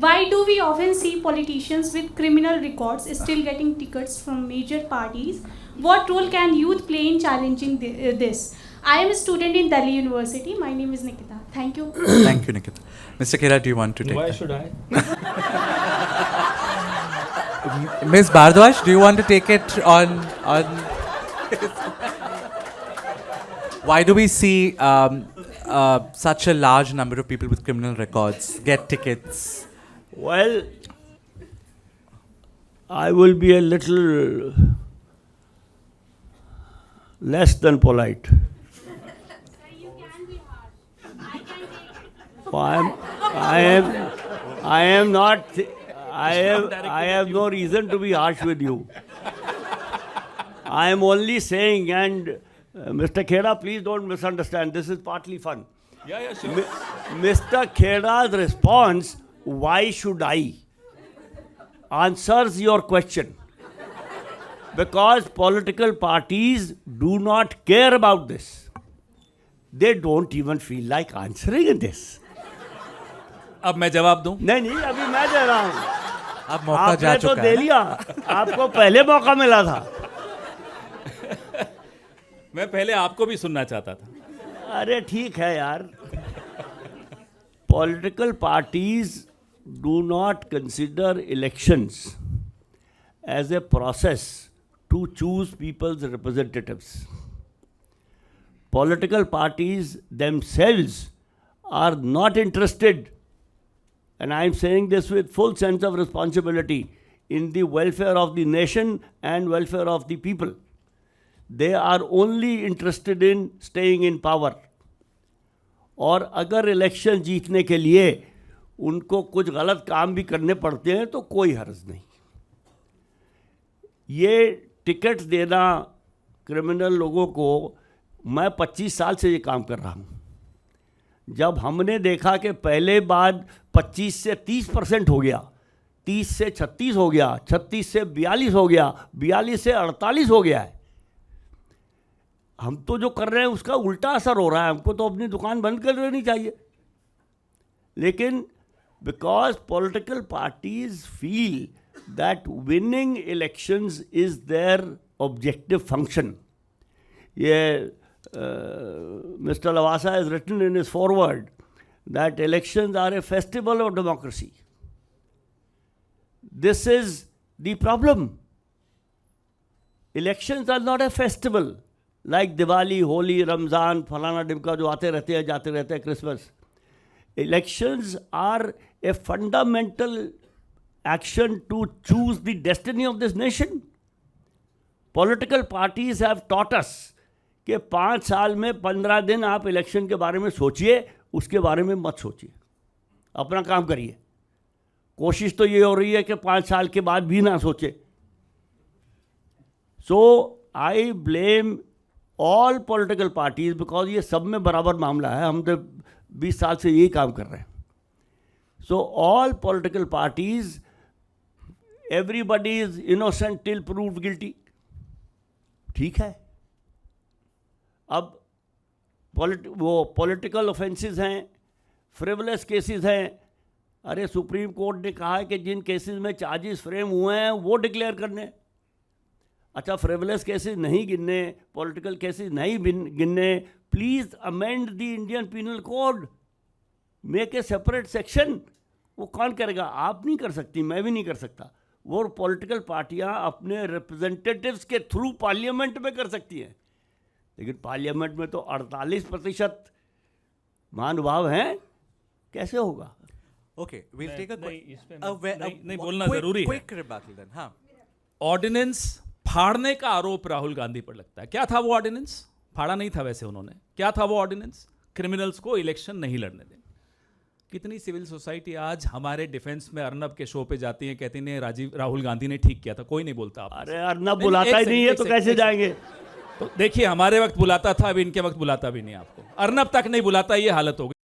Why do we often see politicians with criminal records still getting tickets from major parties? What role can youth play in challenging this? I am a student in Delhi University. My name is Nikita. Thank you. Thank you, Nikita. Mr. Khera, do you want to take Why that? should I? Ms. Bhardwaj, do you want to take it on Why do we see such a large number of people with criminal records get tickets? Well, I will be a little less than polite. You can be hard. I can take it. I am not. I have no reason to be harsh with you. I am only saying, and Mr. Khera, please don't misunderstand. This is partly fun. Yeah, sure. Mr. Khera's response, why should I, answers your question. Because political parties do not care about this. They don't even feel like answering this. अब मैं जवाब दूं? नहीं, अभी मैं दे रहा हूं. अब मौका जा आपने तो चुका दे है. लिया. आपको पहले मौका मिला था. मैं पहले आपको भी सुनना चाहता था. अरे ठीक है यार. Political parties do not consider elections as a process to choose people's representatives. Political parties themselves are not interested, and I am saying this with full sense of responsibility, in the welfare of the nation and welfare of the people. They are only interested in staying in power. और अगर election जीतने के लिए उनको कुछ गलत काम भी करने पड़ते हैं तो कोई हर्ज नहीं. ये टिकट देना क्रिमिनल लोगों को, मैं 25 साल से ये काम कर रहा हूँ. जब हमने देखा कि पहले बार 25 से 30% हो गया, 30 से 36 हो गया, 36 से 42 हो गया, 42 से 48 हो गया है, हम तो जो कर रहे हैं उसका उल्टा असर हो रहा है. हमको तो अपनी दुकान बंद कर देनी चाहिए. लेकिन because political parties feel that winning elections is their objective function. ये mister Lavasa has written in his foreword that elections are a festival of democracy. This is the problem. Elections are not a festival like Diwali, Holi, Ramzan, फलाना डिमका जो आते रहते हैं जाते रहते हैं, Christmas. Elections are a fundamental action to choose the destiny of this nation. Political parties have taught us कि 5 साल में 15 दिन आप इलेक्शन के बारे में सोचिए, उसके बारे में मत सोचिए, अपना काम करिए. कोशिश तो ये हो रही है कि 5 साल के बाद भी ना सोचे. So I blame all political parties because ये सब में बराबर मामला है. हम तो 20 साल से यही काम कर रहे हैं. So all political parties, everybody is innocent till proved guilty. ठीक है. अब वो पॉलिटिकल ऑफेंसेस हैं, फ्रिवलेस केसेस हैं. अरे सुप्रीम कोर्ट ने कहा है कि जिन केसेस में चार्जेस फ्रेम हुए हैं वो डिक्लेयर करने. अच्छा, फ्रिवलेस केसेस नहीं गिनने, पॉलिटिकल केसेस नहीं गिनने, please amend the Indian penal code, make a separate section. वो कौन करेगा? आप नहीं कर सकती, मैं भी नहीं कर सकता. वो पॉलिटिकल पार्टियां अपने रिप्रेजेंटेटिव्स के थ्रू पार्लियामेंट में कर सकती हैं. लेकिन पार्लियामेंट में तो 48% महानुभाव हैं. कैसे होगा? Okay, we'll take a नहीं बोलना जरूरी है. quick rebuttal then. हाँ. ऑर्डिनेंस फाड़ने का आरोप राहुल गांधी पर लगता है. क्या था वो ऑर्डिनेंस? फाड़ा नहीं था वैसे उन्होंने. क्या था वो ऑर्डिनेंस? क्रिमिनल्स को इलेक्शन नहीं लड़ने देना. कितनी सिविल सोसाइटी आज हमारे डिफेंस में अर्नब के शो पे जाती है, कहती है राहुल गांधी ने ठीक किया था. कोई नहीं बोलता. आप अरे अर्नब बुलाता ही नहीं है तो कैसे जाएंगे? तो देखिए, हमारे वक्त बुलाता था, अब इनके वक्त बुलाता भी नहीं. आपको अर्नब तक नहीं बुलाता, ये हालत हो गई.